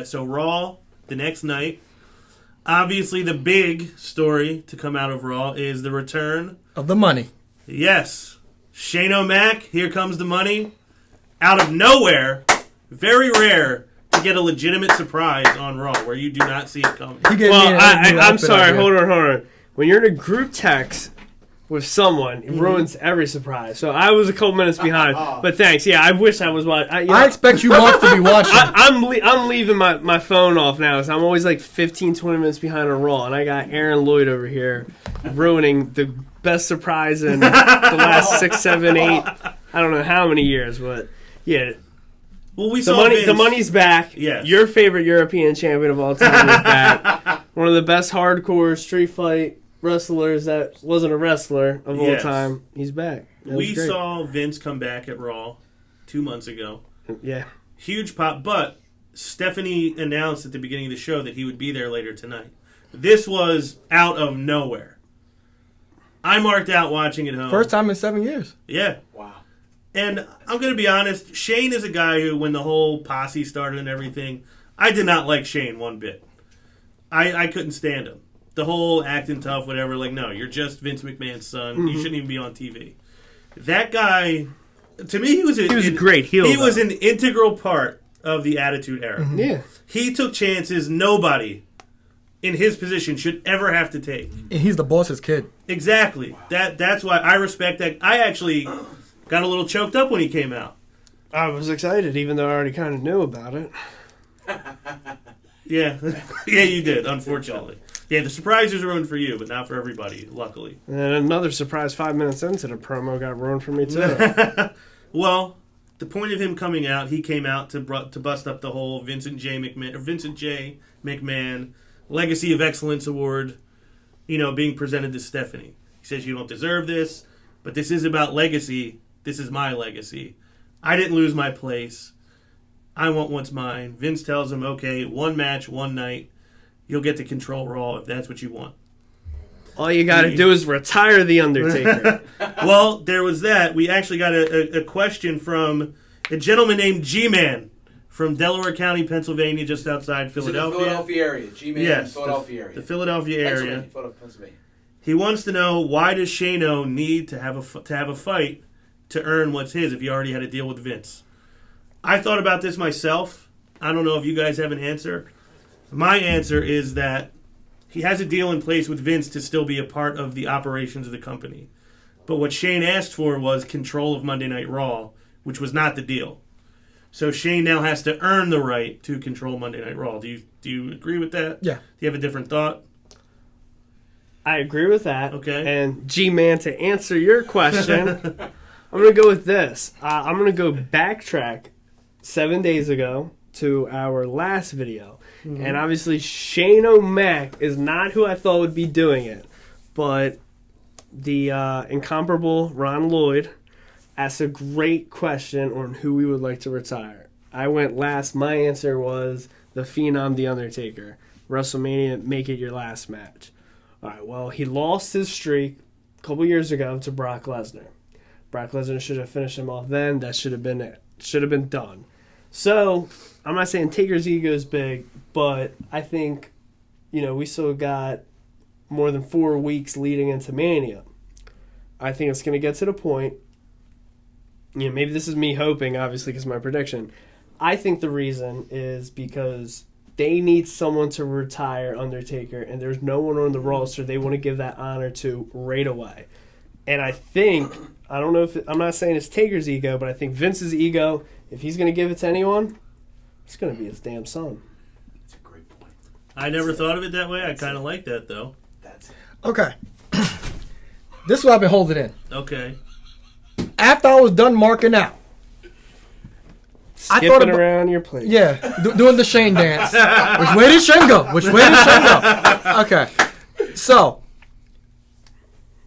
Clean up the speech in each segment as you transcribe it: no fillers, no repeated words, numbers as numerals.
So Raw, the next night. Obviously, the big story to come out of Raw is the return of the money. Yes. Shane O'Mac, here comes the money. Out of nowhere, very rare to get a legitimate surprise on Raw where you do not see it coming. I'm sorry, hold on. When you're in a group text with someone, it ruins every surprise. So I was a couple minutes behind, but thanks. Yeah, I wish I was watching. I expect you Mark to be watching. I'm leaving my phone off now, so I'm always like 15, 20 minutes behind on Raw, and I got Aaron Lloyd over here ruining the best surprise in the last 6, 7, 8, I don't know how many years, but yeah. Well, the money's back. Yes. Your favorite European champion of all time is back. One of the best hardcore street fight wrestlers that wasn't a wrestler of all time. He's back. We saw Vince come back at Raw 2 months ago. Yeah. Huge pop, but Stephanie announced at the beginning of the show that he would be there later tonight. This was out of nowhere. I marked out watching at home. First time in 7 years. Yeah. Wow. And I'm going to be honest, Shane is a guy who, when the whole posse started and everything, I did not like Shane one bit. I couldn't stand him. The whole acting tough, whatever, like, no, you're just Vince McMahon's son. Mm-hmm. You shouldn't even be on TV. That guy, to me, he was a great heel. He was an integral part of the Attitude Era. Mm-hmm. Yeah. He took chances nobody in his position should ever have to take. And he's the boss's kid. Exactly. Wow. That's why I respect that. I actually got a little choked up when he came out. I was excited, even though I already kind of knew about it. Yeah. Yeah, you did, unfortunately. Yeah, the surprise was ruined for you, but not for everybody, luckily. And another surprise 5 minutes into the promo got ruined for me, too. Well, the point of him coming out, he came out to bust up the whole Vincent J. McMahon Legacy of Excellence Award, being presented to Stephanie. He says, you don't deserve this, but this is about legacy. This is my legacy. I didn't lose my place. I want what's mine. Vince tells him, okay, one match, one night. You'll get to control Raw if that's what you want. All you got to do is retire The Undertaker. Well, there was that. We actually got a question from a gentleman named G-Man from Delaware County, Pennsylvania, just outside Philadelphia. The Philadelphia area. G-Man, yes, Philadelphia area. The Philadelphia area. Pennsylvania. He wants to know, why does Shane-O need to have a fight to earn what's his if he already had a deal with Vince? I thought about this myself. I don't know if you guys have an answer. My answer is that he has a deal in place with Vince to still be a part of the operations of the company. But what Shane asked for was control of Monday Night Raw, which was not the deal. So Shane now has to earn the right to control Monday Night Raw. Do you agree with that? Yeah. Do you have a different thought? I agree with that. Okay. And G-Man, to answer your question, I'm going to go with this. I'm going to go backtrack 7 days ago to our last video. Mm-hmm. And obviously Shane O'Mac is not who I thought would be doing it. But the incomparable Ron Lloyd asked a great question on who we would like to retire. I went last. My answer was the Phenom, The Undertaker. WrestleMania, make it your last match. All right, well, he lost his streak a couple years ago to Brock Lesnar. Brock Lesnar should have finished him off then. That should have been it. Should have been done. So, I'm not saying Taker's ego is big, but I think, we still got more than 4 weeks leading into Mania. I think it's going to get to the point, maybe this is me hoping, obviously, because my prediction. I think the reason is because they need someone to retire Undertaker, and there's no one on the roster they want to give that honor to right away. And I think, I don't know if I'm not saying it's Taker's ego, but I think Vince's ego, if he's going to give it to anyone, it's going to be his damn son. That's a great point. I never thought of it that way. I kind of like that, though. That's it. Okay. This is what I've been holding in. Okay. After I was done marking out, Skipping around your plate. Yeah, doing the Shane dance. Which way did Shane go? Okay. So.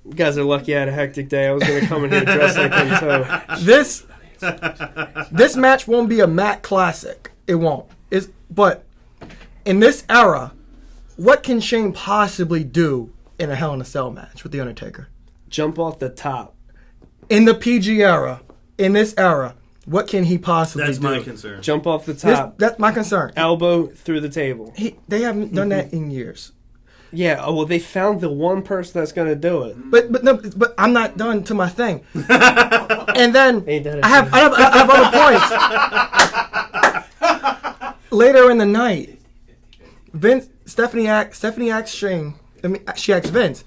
You guys are lucky I had a hectic day. I was going to come in here dressed like him, too. This match won't be a Matt classic. It won't. But in this era, what can Shane possibly do in a Hell in a Cell match with The Undertaker? Jump off the top. In the PG era, in this era, What can he possibly That's do? my concern. Jump off the This- top, that's my concern. elbow through the table. They haven't done that in years. Yeah. Oh well, they found the one person that's gonna do it. But I'm not done to my thing. And then Ain't that a I have other points. Later in the night, Stephanie asks Shane. I mean, she asks Vince,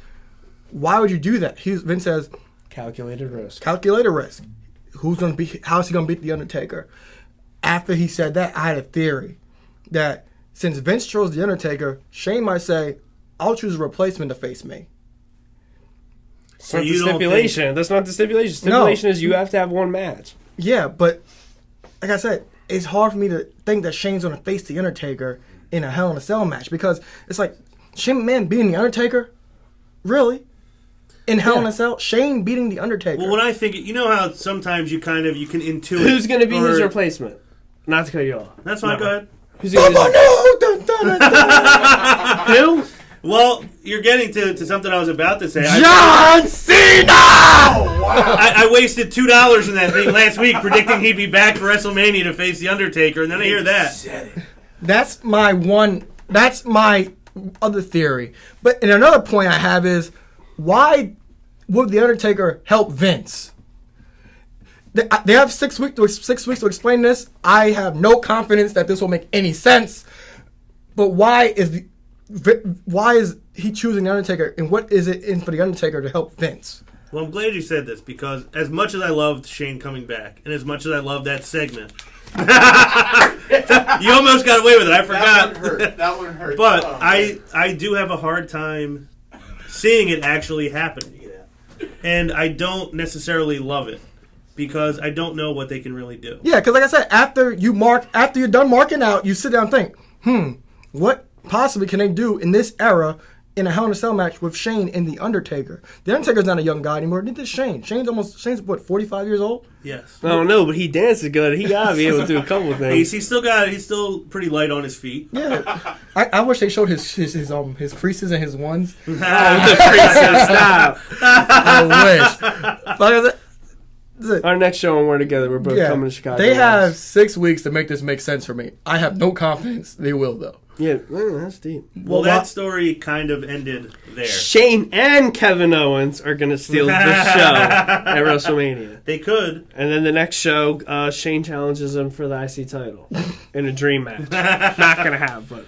"Why would you do that?" Vince says, Calculated risk. "Calculated risk. How's he gonna beat the Undertaker?" After he said that, I had a theory that since Vince chose the Undertaker, Shane might say, "I'll choose a replacement to face me." That's not the you don't stipulation. That's not the stipulation. Stipulation is you have to have one match. Yeah, but like I said, it's hard for me to think that Shane's gonna face the Undertaker in a Hell in a Cell match because it's like Shane McMahon beating the Undertaker, really? In Hell in a Cell, Shane beating the Undertaker. Well, when I think, you know how sometimes you can intuit Who's going to be his or- replacement? Not to cut you off. That's fine. No. Go ahead. Who's going to Dun, dun, dun, dun. Who? Well, you're getting to something I was about to say. John Cena! I wasted $2 in that thing last week predicting he'd be back for WrestleMania to face the Undertaker, and then I hear that. That's my other theory. But and another point I have is, why would the Undertaker help Vince? They have 6 weeks to explain this. I have no confidence that this will make any sense. But why is he choosing the Undertaker, and what is it in for the Undertaker to help Vince? Well, I'm glad you said this because as much as I loved Shane coming back, and as much as I loved that segment, you almost got away with it. I forgot. That one hurt. But Oh, I do have a hard time seeing it actually happening. And I don't necessarily love it because I don't know what they can really do. Yeah, because like I said, after you're done marking out, you sit down and think, what possibly can they do in this era in a Hell in a Cell match with Shane and the Undertaker? The Undertaker's not a young guy anymore. Neither is Shane. Shane's what, 45 years old? Yes. I don't know, but he dances good. He got to be able to do a couple of things. He's still pretty light on his feet. Yeah. I wish they showed his creases and his ones. Oh, the princess, stop. I wish. Like I said, Our next show when we're together, we're both coming to Chicago. they have 6 weeks to make this make sense for me. I have no confidence they will, though. Yeah, that's deep. Well, that story kind of ended there. Shane and Kevin Owens are going to steal the show at WrestleMania. They could. And then the next show, Shane challenges him for the IC title in a dream match. Not going to have, but...